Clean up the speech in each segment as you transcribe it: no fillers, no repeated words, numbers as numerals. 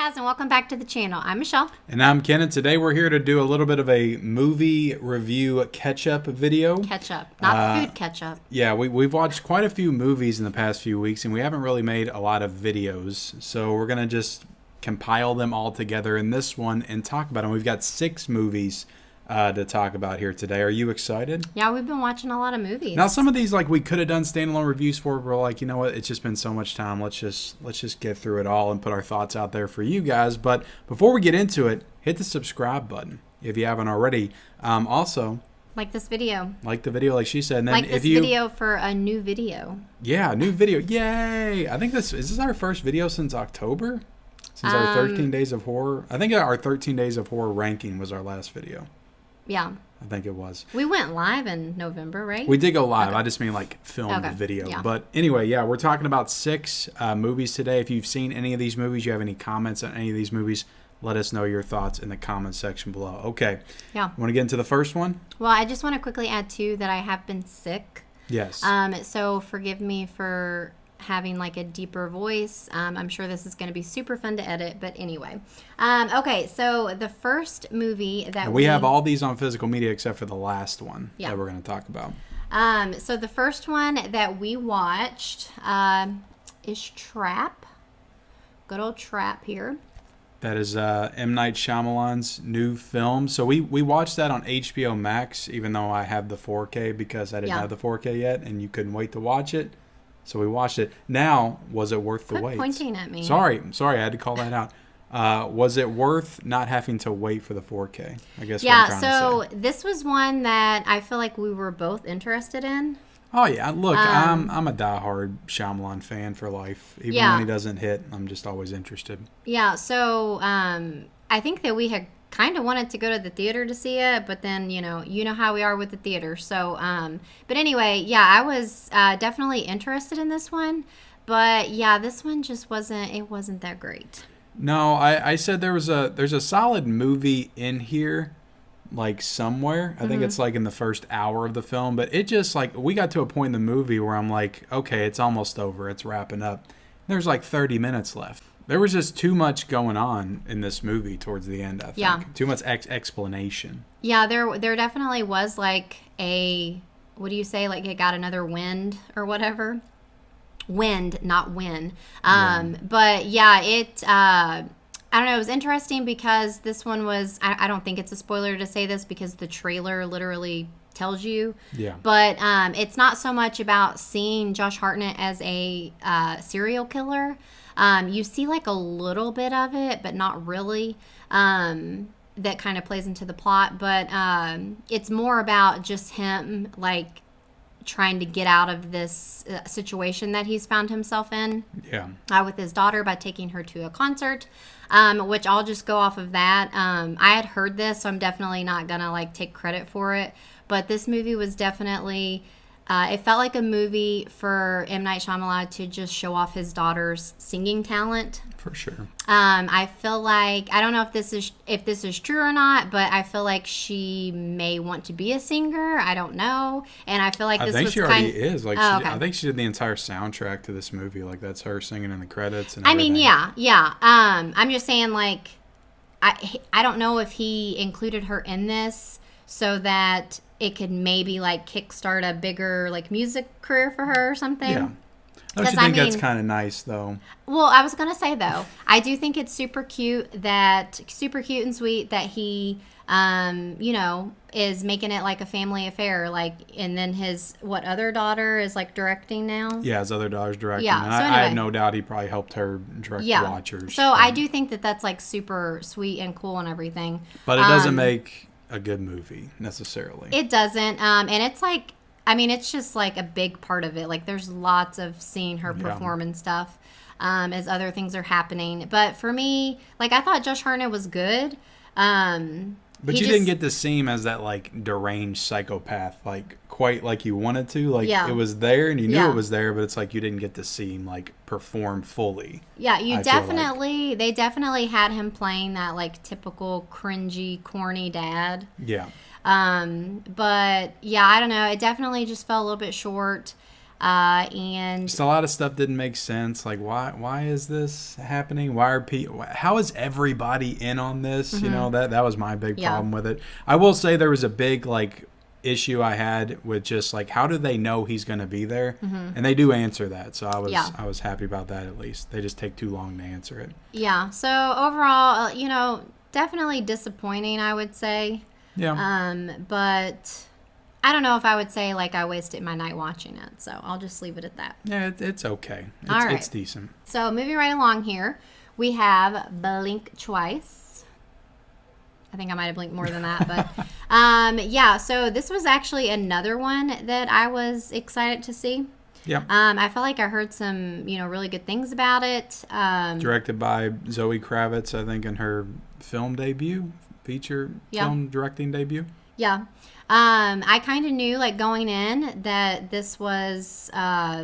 guys, and welcome back to the channel. I'm Michelle. And I'm Ken, and today we're here to do a little bit of a movie review catch-up video. Catch-up, not food catch-up. Yeah, we've watched quite a few movies in the past few weeks, and we haven't really made a lot of videos. So we're going to just compile them all together in this one and talk about them. We've got 6 movies to talk about here today. Are you excited? Yeah, we've been watching a lot of movies. Now, some of these, like, we could have done standalone reviews for, but we're like, you know what? It's just been so much time. Let's just get through it all and put our thoughts out there for you guys. But before we get into it, hit the subscribe button if you haven't already. Also, like this video. Like the video, like she said. And then like this video for a new video. Yeah, new video. Yay! I think is this our first video since October? Since our 13 Days of Horror? I think our 13 Days of Horror ranking was our last video. Yeah. I think it was. We went live in November, right? We did go live. Okay. I just mean like filmed video. Yeah. But anyway, yeah, we're talking about 6 movies today. If you've seen any of these movies, you have any comments on any of these movies, let us know your thoughts in the comment section below. Okay. Yeah. Want to get into the first one? Well, I just want to quickly add too that I have been sick. Yes. So forgive me for having like a deeper voice. I'm sure this is going to be super fun to edit, but anyway. Okay, so the first movie that we have all these on physical media except for the last one that we're going to talk about. So the first one that we watched is Trap. Good old Trap here. That is M. Night Shyamalan's new film. So we watched that on HBO Max, even though I have the 4K because I didn't have the 4K yet, and you couldn't wait to watch it. So we watched it. Now, was it worth the wait? Pointing at me. Sorry, I had to call that out. Was it worth not having to wait for the 4K? I guess. Yeah. What I'm trying to say. This was one that I feel like we were both interested in. Oh yeah, look, I'm a diehard Shyamalan fan for life. Even when he doesn't hit, I'm just always interested. Yeah. So I think that we had kind of wanted to go to the theater to see it, but then you know how we are with the theater. So but anyway, yeah, I was definitely interested in this one, but yeah, this one just wasn't that great. No, I said there's a solid movie in here, like somewhere. I think it's like in the first hour of the film, but it just like we got to a point in the movie where I'm like, okay, it's almost over, it's wrapping up. There's like 30 minutes left. There was just too much going on in this movie towards the end, I think. Yeah. Too much explanation. Yeah, there definitely was like what do you say? Like it got another wind or whatever. Wind, not win. But yeah, I don't know. It was interesting because this one was, I don't think it's a spoiler to say this because the trailer literally tells you. Yeah. But it's not so much about seeing Josh Hartnett as a serial killer. You see like a little bit of it, but not really. That kind of plays into the plot. But it's more about just him like trying to get out of this situation that he's found himself in. Yeah. With his daughter by taking her to a concert. Which I'll just go off of that. I had heard this, so I'm definitely not gonna like take credit for it. But this movie was definitely, it felt like a movie for M. Night Shyamalan to just show off his daughter's singing talent. For sure. I feel like, I don't know if this is true or not, but I feel like she may want to be a singer. I don't know. And I feel like this was I think she already is. Like, I think she did the entire soundtrack to this movie. Like, that's her singing in the credits and everything. I mean, yeah. I'm just saying, like, I don't know if he included her in this so that it could maybe, like, kickstart a bigger, like, music career for her or something. Yeah. Don't you think that's kind of nice, though? Well, I was going to say, though, I do think it's super cute and sweet that he, is making it like a family affair. Like, and then his, other daughter is, like, directing now? Yeah, his other daughter's directing. Yeah, and so I have no doubt he probably helped her direct Watchers. So I do think that that's, like, super sweet and cool and everything. But it doesn't make a good movie, necessarily. It doesn't. And it's, like, I mean, it's just like a big part of it. Like, there's lots of seeing her perform and stuff as other things are happening. But for me, like, I thought Josh Hartnett was good. But you didn't get to see him as that, like, deranged psychopath, like, quite like you wanted to. Like, it was there and you knew it was there, but it's like you didn't get to see him, like, perform fully. Yeah, they definitely had him playing that, like, typical cringy, corny dad. Yeah. But yeah, I don't know. It definitely just fell a little bit short. And just a lot of stuff didn't make sense. Like, why is this happening? Why are people? How is everybody in on this? You know, that was my big problem with it. I will say there was a big like issue I had with just like how do they know he's going to be there, and they do answer that. So I was happy about that. At least they just take too long to answer it. Yeah. So overall, definitely disappointing, I would say. Yeah. But I don't know if I would say like I wasted my night watching it. So I'll just leave it at that. Yeah, it's okay. All right. It's decent. So moving right along here, we have Blink Twice. I think I might have blinked more than that, but yeah. So this was actually another one that I was excited to see. Yeah. I felt like I heard some, really good things about it. Directed by Zoe Kravitz, I think, in her film debut, feature film directing debut. Yeah. I kind of knew, like, going in that this was, I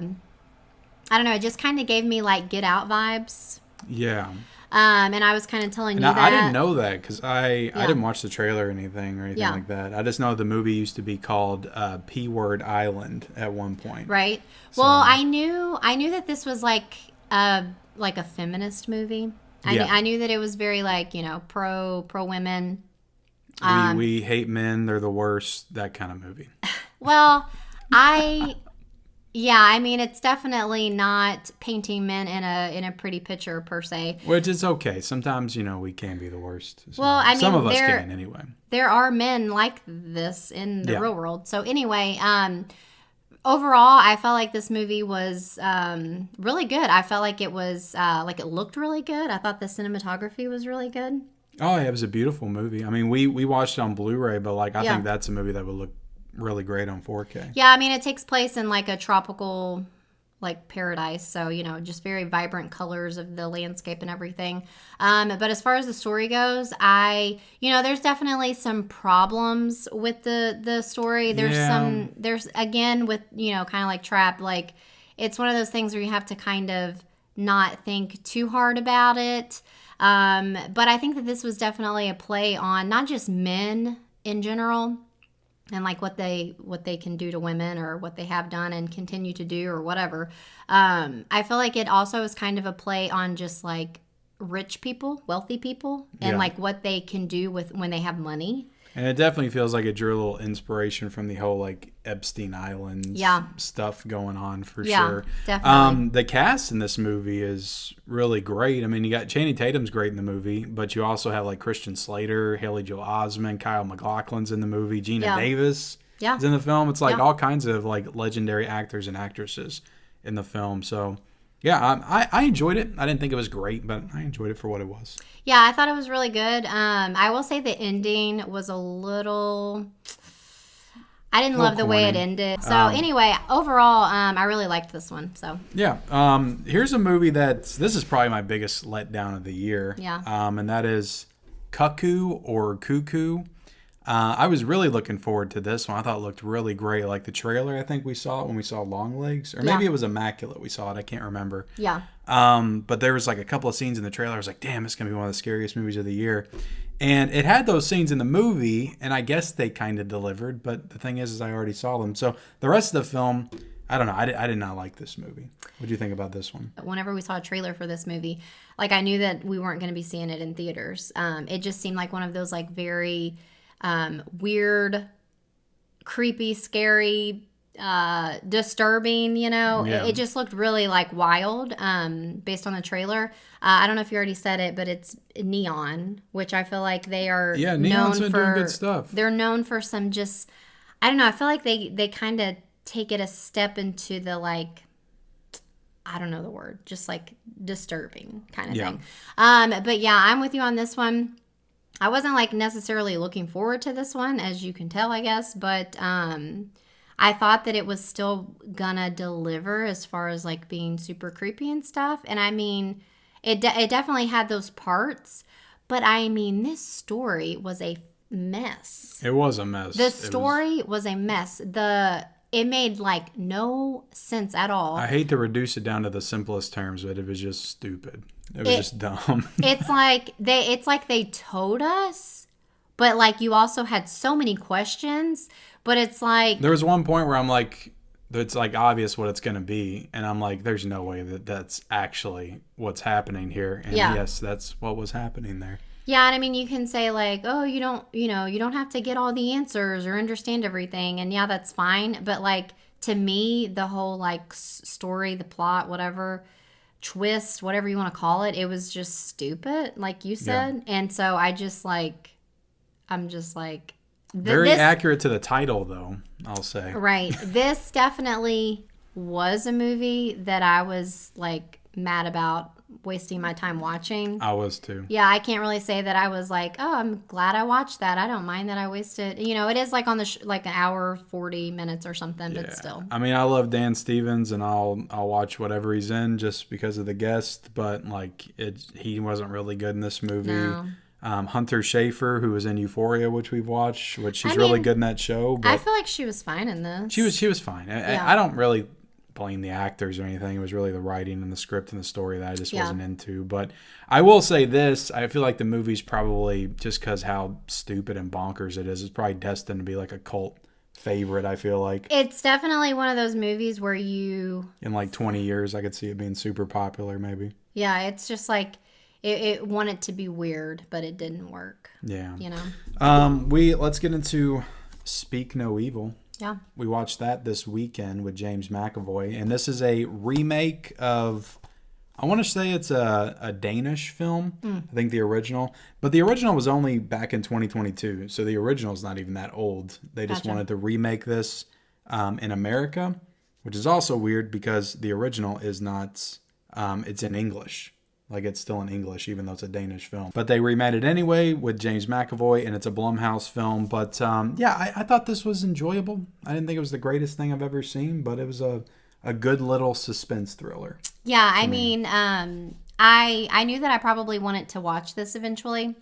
don't know, it just kind of gave me, like, Get Out vibes. Yeah. And I was kind of telling you that. I didn't know that because I didn't watch the trailer or anything like that. I just know the movie used to be called P-Word Island at one point. Right. So, well, I knew that this was like a feminist movie. I knew that it was very like, pro women. We hate men, they're the worst, that kind of movie. Well, I mean, it's definitely not painting men in a pretty picture per se. Which is okay. Sometimes, we can be the worst. So well, I mean, some of us can anyway. There are men like this in the real world. So anyway, overall, I felt like this movie was really good. I felt like it was like it looked really good. I thought the cinematography was really good. Oh, yeah, it was a beautiful movie. I mean, we watched it on Blu-ray, but like I think that's a movie that would look really great on 4K. Yeah, I mean, it takes place in like a tropical like paradise, so just very vibrant colors of the landscape and everything. But as far as the story goes, there's definitely some problems with the story. There's again with kind of like Trap, like it's one of those things where you have to kind of not think too hard about it. But I think that this was definitely a play on not just men in general and like what they can do to women or what they have done and continue to do or whatever. I feel like it also is kind of a play on just like rich people, wealthy people, and like what they can do with when they have money. And it definitely feels like it drew a little inspiration from the whole like Epstein Island stuff going on for sure. Definitely. The cast in this movie is really great. I mean, you got Channing Tatum's great in the movie, but you also have like Christian Slater, Haley Joel Osment, Kyle MacLachlan's in the movie, Gina Davis is in the film. It's like all kinds of like legendary actors and actresses in the film. So yeah, I enjoyed it. I didn't think it was great, but I enjoyed it for what it was. Yeah, I thought it was really good. I will say the ending was a little... I didn't love the way it ended. So anyway, overall, I really liked this one. So yeah, here's a movie this is probably my biggest letdown of the year. Yeah. And that is Kaku or Cuckoo. I was really looking forward to this one. I thought it looked really great. Like the trailer, I think we saw it when we saw Longlegs. Or maybe it was Immaculate we saw it. I can't remember. Yeah. But there was like a couple of scenes in the trailer. I was like, damn, it's going to be one of the scariest movies of the year. And it had those scenes in the movie, and I guess they kind of delivered. But the thing is I already saw them. So the rest of the film, I don't know. I did not like this movie. What do you think about this one? Whenever we saw a trailer for this movie, like I knew that we weren't going to be seeing it in theaters. It just seemed like one of those like very... weird, creepy, scary, disturbing, It just looked really like wild based on the trailer. I don't know if you already said it, but it's Neon, which I feel like they are Neon's been doing good stuff. They're known for some just, I don't know, I feel like they kind of take it a step into the like, I don't know the word, just like disturbing kind of thing. But yeah, I'm with you on this one. I wasn't like necessarily looking forward to this one, as you can tell, I guess, but I thought that it was still gonna deliver as far as like being super creepy and stuff. And I mean, it definitely had those parts, but I mean, this story was a mess. It was a mess. The story was a mess. It made like no sense at all. I hate to reduce it down to the simplest terms, but it was just stupid. It was just dumb. It's like they told us, but like you also had so many questions. But it's like there was one point where I'm like, it's like obvious what it's going to be, and I'm like, there's no way that that's actually what's happening here. And Yeah. yes, that's what was happening there. Yeah, and I mean, you can say like, oh, you don't have to get all the answers or understand everything, and yeah, that's fine. But like to me, the whole like story, the plot, whatever twist, whatever you want to call it, it was just stupid, like you said. And so I'm just like, Very this accurate to the title, though, I'll say. right. This definitely was a movie that I was like mad about wasting my time watching. I was too. Yeah, I can't really say that I was like, oh, I'm glad I watched that. I don't mind that I wasted. It is like on the like an hour 40 minutes or something, but still. I mean, I love Dan Stevens, and I'll watch whatever he's in just because of the guest. But like, he wasn't really good in this movie. No. Hunter Schafer, who was in Euphoria, which we've watched, which she's I really mean, good in that show. But I feel like she was fine in this. she was fine. I don't really blame the actors or anything. It was really the writing and the script and the story that I just wasn't into. But I will say this: I feel like the movie's probably, just because how stupid and bonkers it is, it's probably destined to be like a cult favorite. I feel like It's definitely one of those movies where you, in like 20 years, I could see it being super popular. Maybe. yeah, it's just like it wanted to be weird, but it didn't work. Yeah. Let's get into Speak No Evil. Yeah. We watched that this weekend with James McAvoy, and this is a remake of, I want to say it's a Danish film. I think the original, but the original was only back in 2022, so the original is not even that old. They just wanted to remake this in America, which is also weird because the original is not, it's in English. Like, it's still in English, even though it's a Danish film. But they remade it anyway with James McAvoy, and it's a Blumhouse film. But, I thought this was enjoyable. I didn't think it was the greatest thing I've ever seen, but it was a good little suspense thriller. Yeah, I mean, I knew that I probably wanted to watch this eventually.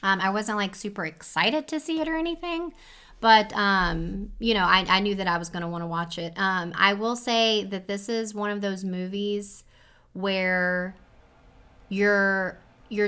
I wasn't, like, super excited to see it or anything. But, I knew that I was going to want to watch it. I will say that this is one of those movies where you're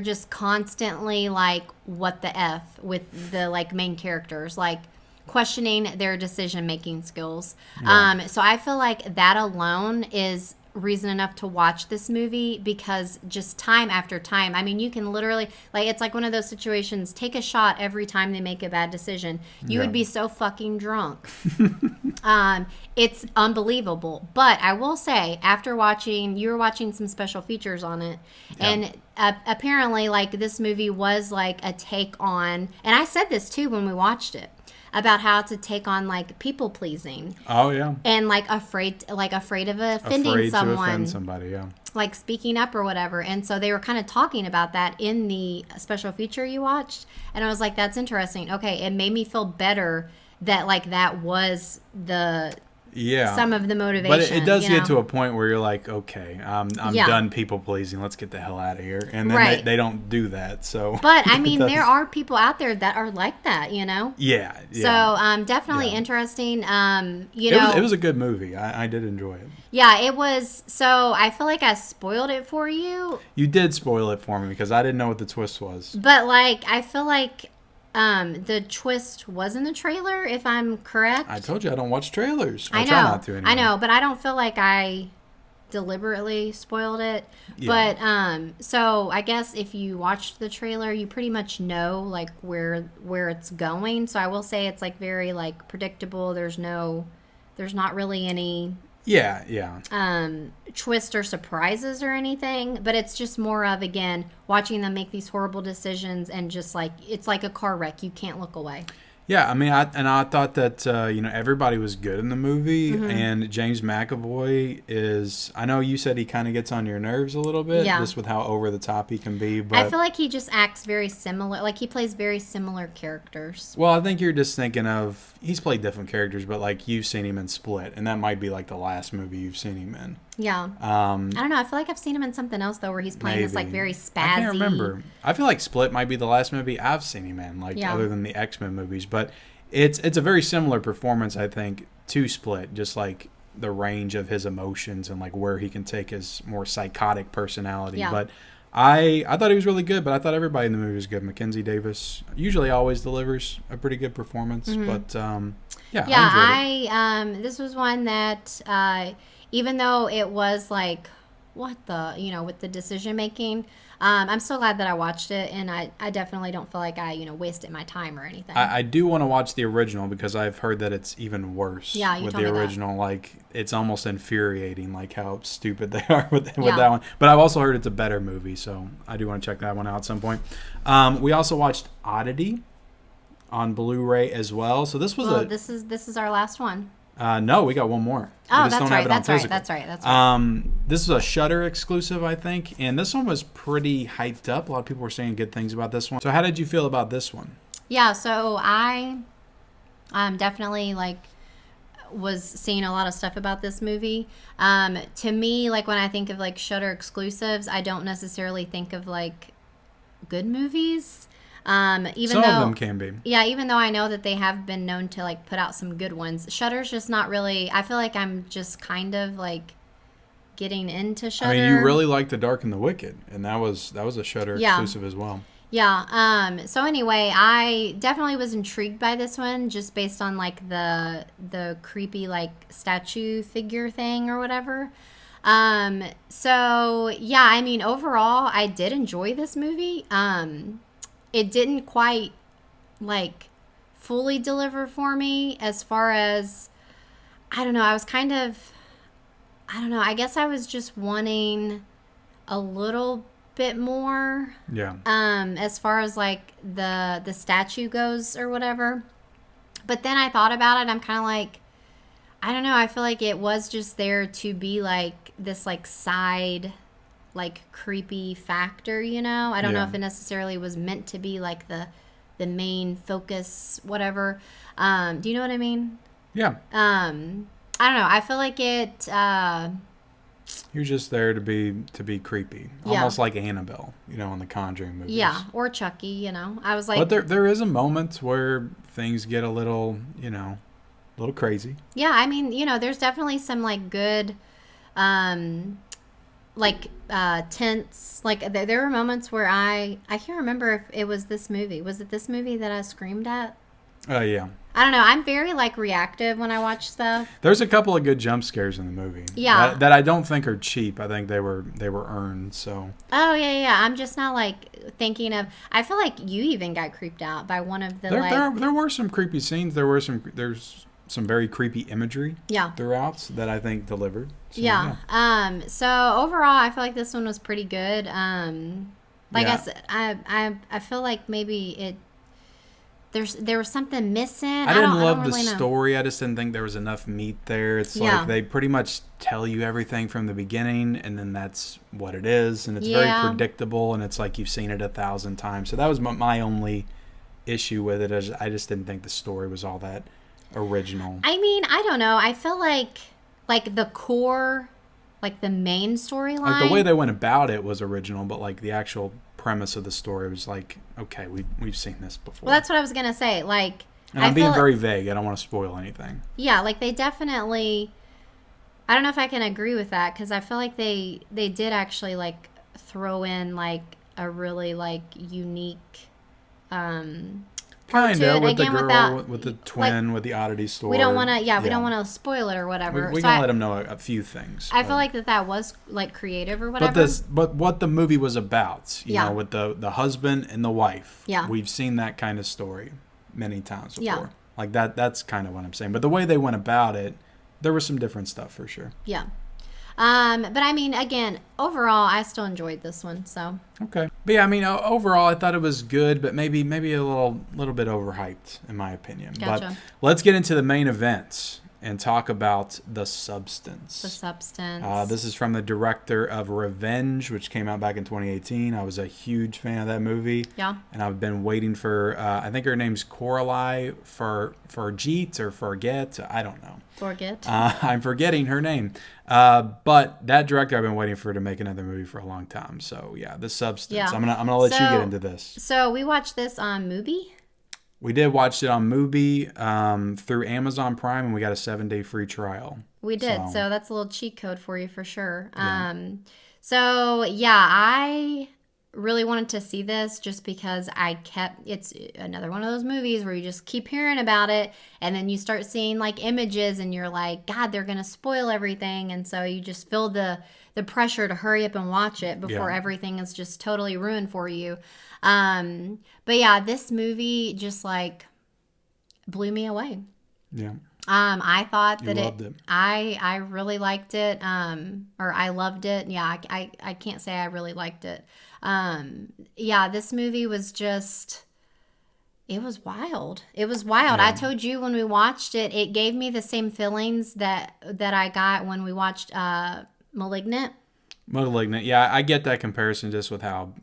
just constantly like, what the F with the like main characters, like questioning their decision making skills. So I feel like that alone is reason enough to watch this movie, because just time after time, I mean, you can literally, like, it's like one of those situations, take a shot every time they make a bad decision. You would be so fucking drunk. It's unbelievable. But I will say, after watching, you were watching some special features on it, and apparently, like, this movie was like a take on, and I said this too when we watched it, about how to take on like people pleasing. Oh yeah. And like afraid of offending Afraid someone. to offend somebody, yeah. Like speaking up or whatever. And so they were kind of talking about that in the special feature you watched. And I was like, that's interesting. Okay, it made me feel better that like that was some of the motivation. But it does get to a point where you're like, okay, I'm done people pleasing. Let's get the hell out of here. And then they don't do that. So, but I mean, there are people out there that are like that, you know. Yeah. So definitely interesting. It was a good movie. I did enjoy it. Yeah, it was. So I feel like I spoiled it for you. You did spoil it for me because I didn't know what the twist was. But like, I feel like the twist was in the trailer, if I'm correct. I told you I don't watch trailers. I know. Try not to anyway. I know, but I don't feel like I deliberately spoiled it. Yeah. But so I guess if you watched the trailer, you pretty much know like where it's going. So I will say it's like very like predictable. There's not really any twist or surprises or anything, but it's just more of, again, watching them make these horrible decisions, and just like, it's like a car wreck. You can't look away. Yeah, I mean, I thought that everybody was good in the movie, and James McAvoy is. I know you said he kind of gets on your nerves a little bit, just with how over the top he can be. But I feel like he just acts very similar. Like, he plays very similar characters. Well, I think you're just thinking of, he's played different characters, but like you've seen him in Split, and that might be like the last movie you've seen him in. Yeah. I don't know. I feel like I've seen him in something else though, where he's playing this like very spazzy. I can't remember. I feel like Split might be the last movie I've seen him in, like other than the X-Men movies. But it's a very similar performance, I think, to Split. Just like the range of his emotions and like where he can take his more psychotic personality. Yeah. But I thought he was really good, but I thought everybody in the movie was good. Mackenzie Davis usually always delivers a pretty good performance, but yeah, Yeah, I enjoyed it. this was one that even though it was like what the with the decision making, I'm so glad that I watched it, and I definitely don't feel like I wasted my time or anything. I do want to watch the original because I've heard that it's even worse Yeah, you with told the me that. original. Like it's almost infuriating, like how stupid they are with Yeah. that one. But I've also heard it's a better movie, so I do want to check that one out at some point. We also watched Oddity on Blu-ray as well. So this was Well, a this is our last one. no, we got one more. We Oh, just that's don't have right. it on That's right. physical. That's right. That's right. This is a Shudder exclusive, I think, and this one was pretty hyped up. A lot of people were saying good things about this one. So how did you feel about this one? Yeah. So I definitely like was seeing a lot of stuff about this movie. To me, like when I think of like Shudder exclusives, I don't necessarily think of like good movies. Even Some of though, them can be. yeah, even though I know that they have been known to like put out some good ones, Shudder's just not really. I feel like I'm just kind of like getting into I mean, you Shudder. really liked The Dark and the Wicked, and that was a Shudder Yeah, exclusive as well. yeah. So anyway, I definitely was intrigued by this one just based on like the creepy like statue figure thing or whatever. So yeah, I mean overall I did enjoy this movie. It didn't quite like fully deliver for me as far as I don't know, I was kind of I don't know, I guess I was just wanting a little bit more Yeah. as far as like the statue goes or whatever. But then I thought about it, I'm kind of like I don't know, I feel like it was just there to be like this like side like creepy factor, you know? I don't know Yeah. if it necessarily was meant to be like the main focus whatever. Do you know what I mean? Yeah. I don't know. I feel like it You're just there to be creepy, yeah. almost like Annabelle, in the Conjuring movies. Yeah, or Chucky, you know. I was But like there is a moment where things get a little, a little crazy. yeah, I mean, there's definitely some like good um like tense like there were moments where I can't remember if it was this movie. Was it this movie that I screamed at? Yeah. I don't know. I'm very like reactive when I watch stuff. There's a couple of good jump scares in the movie. Yeah. That I don't think are cheap. I think they were earned. So Oh yeah, yeah, yeah. I'm just not like thinking of. I feel like you even got creeped out by one of the there like. there were some creepy scenes. There's some very creepy imagery Yeah. throughout that I think delivered. So, Yeah. So overall, I feel like this one was pretty good. Like I Yeah. said, I feel like maybe there was something missing. I didn't I love don't the really know. story. I just didn't think there was enough meat there. It's Yeah. like they pretty much tell you everything from the beginning, and then that's what it is, and it's very Yeah. predictable, and it's like you've seen it 1,000 times. So that was my only issue with it. Is I just didn't think the story was all that original. I mean, I don't know. I feel like the core, like the main storyline. Like the way they went about it was original, but like the actual premise of the story was like, okay, we've seen this before. Well, that's what I was gonna say. Like, And I I'm being feel very vague. I don't want to spoil anything. yeah, like they definitely. I don't know if I can agree with that because I feel like they did actually like throw in like a really like unique part Kind to of it with the again girl, without with the twin, with the oddity store. we don't want to we don't want to spoil it or whatever. We So can let them know a few things. I but- feel like that was like creative or But whatever. but what the movie was about, Yeah. with the husband and the wife. Yeah. We've seen that kind of story many times before. Yeah. Like that's kind of what I'm saying. But the way they went about it, there was some different stuff for sure. Yeah. But I mean, again, overall, I still enjoyed this one. So Okay. But yeah, I mean, overall, I thought it was good, but maybe a little bit overhyped, in my opinion. Gotcha. But let's get into the main events and talk about The Substance. the substance. This is from the director of Revenge, which came out back in 2018. I was a huge fan of that movie. Yeah. And I've been waiting for, I think her name's Coralie Fargeet or Forget. I don't know. Forget. I'm forgetting her name. But that director, I've been waiting for her to make another movie for a long time. So yeah, The Substance. Yeah. I'm gonna let you So- get into this. So we watched this on Mubi. We did watch it on Mubi through Amazon Prime, and we got a 7-day free trial. We did. So- So that's a little cheat code for you for sure. Yeah. So yeah, really wanted to see this just because it's another one of those movies where you just keep hearing about it, and then you start seeing like images and you're like, God, they're going to spoil everything. And so you just feel the pressure to hurry up and watch it before everything is just totally ruined for you. But yeah, this movie just like blew me away. Yeah. I thought that loved it. I really liked it. Or I loved it. Yeah, I can't say I really liked it. Yeah, this movie was just, it was wild. It was wild. Yeah. I told you when we watched it, it gave me the same feelings that I got when we watched Malignant. Malignant. Yeah, I get that comparison just with how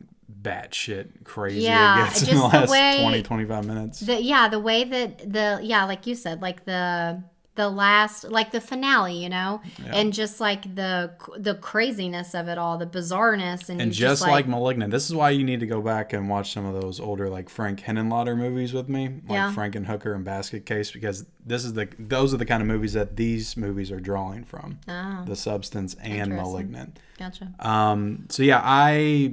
batshit crazy Yeah, it gets in just the the last way- 20, 25 minutes. The way that like you said, like the last, like the finale, you know, and just like the craziness of it all, the bizarreness, and And just like Malignant, this is why you need to go back and watch some of those older like Frank Henenlotter movies with me, like Frankenhooker and Basket Case, because those are the kind of movies that these movies are drawing from. The Substance and Malignant. Gotcha. So yeah,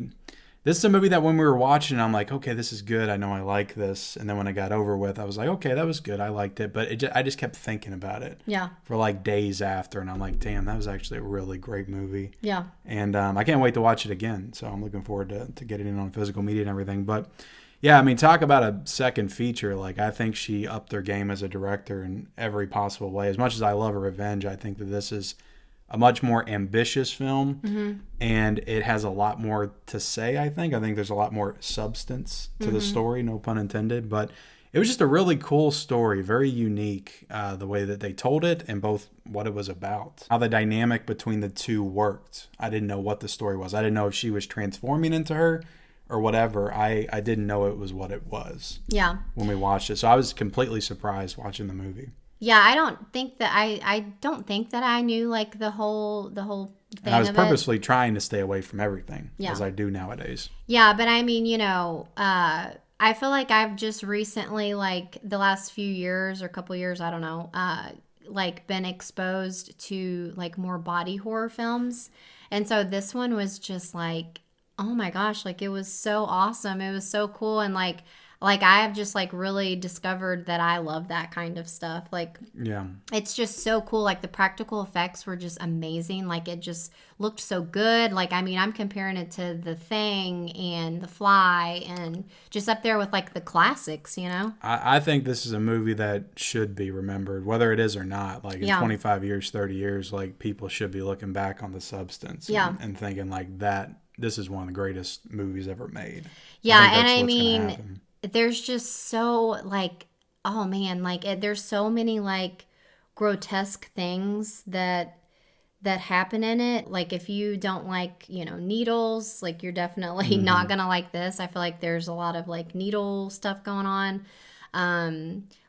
this is a movie that when we were watching, I'm like, okay, this is good. I know I like this. And then when I got over with, I was like, okay, that was good. I liked it. But I just kept thinking about it for like days after. And I'm like, damn, that was actually a really great movie. Yeah. And I can't wait to watch it again. So I'm looking forward to getting it on physical media and everything. But yeah, I mean, talk about a second feature. Like, I think she upped her game as a director in every possible way. As much as I love her Revenge, I think that this is a much more ambitious film, and it has a lot more to say, I think there's a lot more substance to the story, no pun intended, but it was just a really cool story, very unique, the way that they told it and both what it was about, how the dynamic between the two worked. I didn't know what the story was. I didn't know if she was transforming into her or whatever. I didn't know it was what it was when we watched it, so I was completely surprised watching the movie. Yeah, I don't think that I knew like the whole thing. And I was purposely trying to stay away from everything, as I do nowadays. Yeah, but I mean, you know, I feel like I've just recently, like the last few years or couple years, I don't know, like been exposed to like more body horror films, and so this one was just like, oh my gosh, like it was so awesome, it was so cool, and like I have just like really discovered that I love that kind of stuff. Like, it's just so cool. Like the practical effects were just amazing. Like it just looked so good. Like, I mean, I'm comparing it to The Thing and The Fly and just up there with like the classics, you know? I think this is a movie that should be remembered, whether it is or not. Like in 25 years, 30 years, like people should be looking back on The Substance and thinking like that. This is one of the greatest movies ever made. Yeah. And I mean, there's just so like, oh man, like there's so many like grotesque things that happen in it. Like if you don't like, you know, needles, like you're definitely not gonna like this. I feel like there's a lot of like needle stuff going on,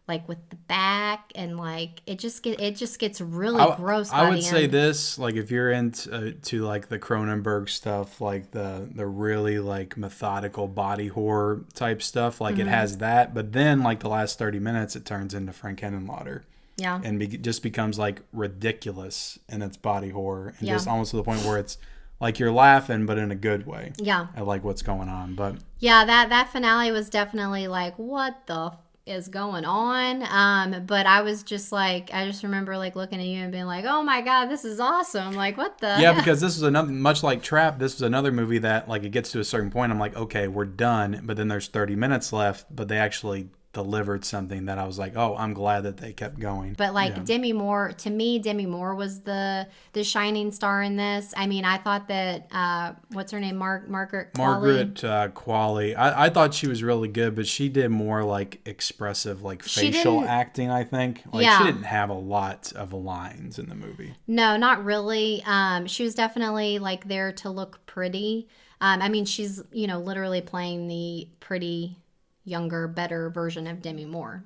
like with the back, and like it just gets really gross. I would say this, like if you're into to like the Cronenberg stuff, like the really like methodical body horror type stuff, like it has that, but then like the last 30 minutes it turns into Frank Henenlotter. Yeah. And just becomes like ridiculous in its body horror, and just almost to the point where it's like you're laughing but in a good way. Yeah. At like what's going on. But yeah, that finale was definitely like, what the is going on, but I was just like, I just remember like looking at you and being like, oh my god, this is awesome, like what the heck? Because this was another, much like Trap, this was another movie that like it gets to a certain point, I'm like, okay, we're done, but then there's 30 minutes left, but they actually delivered something that I was like, oh, I'm glad that they kept going. But like Demi Moore, to me, Demi Moore was the shining star in this. I mean, I thought that what's her name, Margaret Qualley. I thought she was really good, but she did more like expressive, like facial acting. I think like she didn't have a lot of lines in the movie. No, not really. She was definitely like there to look pretty. I mean, she's, you know, literally playing the pretty younger, better version of Demi Moore.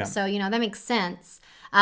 So, you know, that makes sense. But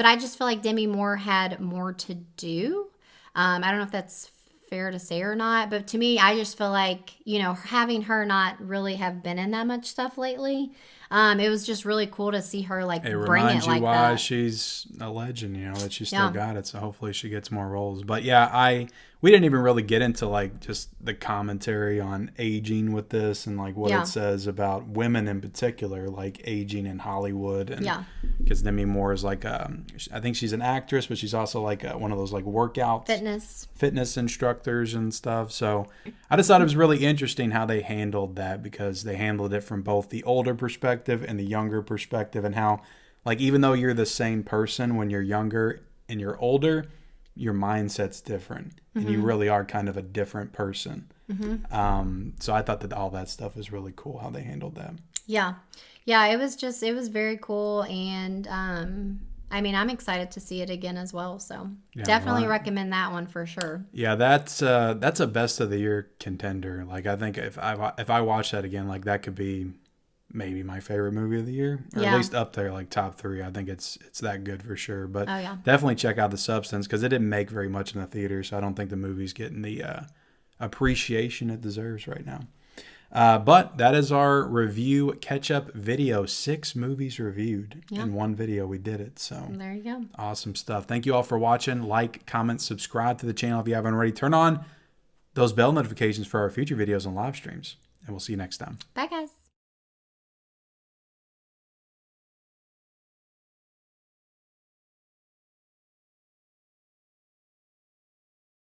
I just feel like Demi Moore had more to do. I don't know if that's fair to say or not, but to me, I just feel like, you know, having her not really have been in that much stuff lately, it was just really cool to see her like bring it like that. It reminds you why she's a legend, you know, that she still got it. So hopefully she gets more roles. But yeah, we didn't even really get into like just the commentary on aging with this and like what Yeah. it says about women in particular, like aging in Hollywood. And Yeah. because Demi Moore is like, I think she's an actress, but she's also like one of those like workout fitness instructors and stuff. So I just thought it was really interesting how they handled that, because they handled it from both the older perspective and the younger perspective, and how like even though you're the same person when you're younger and you're older, your mindset's different, and you really are kind of a different person. So I thought that all that stuff is really cool how they handled that. Yeah. It was very cool. And I mean, I'm excited to see it again as well. So definitely recommend that one for sure. Yeah, that's a best of the year contender. Like I think if I watch that again, like that could be maybe my favorite movie of the year, or at least up there, like top 3. I think it's that good for sure. But definitely check out The Substance, because it didn't make very much in the theater, so I don't think the movie's getting the appreciation it deserves right now. But that is our review catch-up video. 6 movies reviewed in one video. We did it. So there you go. Awesome stuff. Thank you all for watching. Like, comment, subscribe to the channel if you haven't already. Turn on those bell notifications for our future videos and live streams. And we'll see you next time. Bye, guys.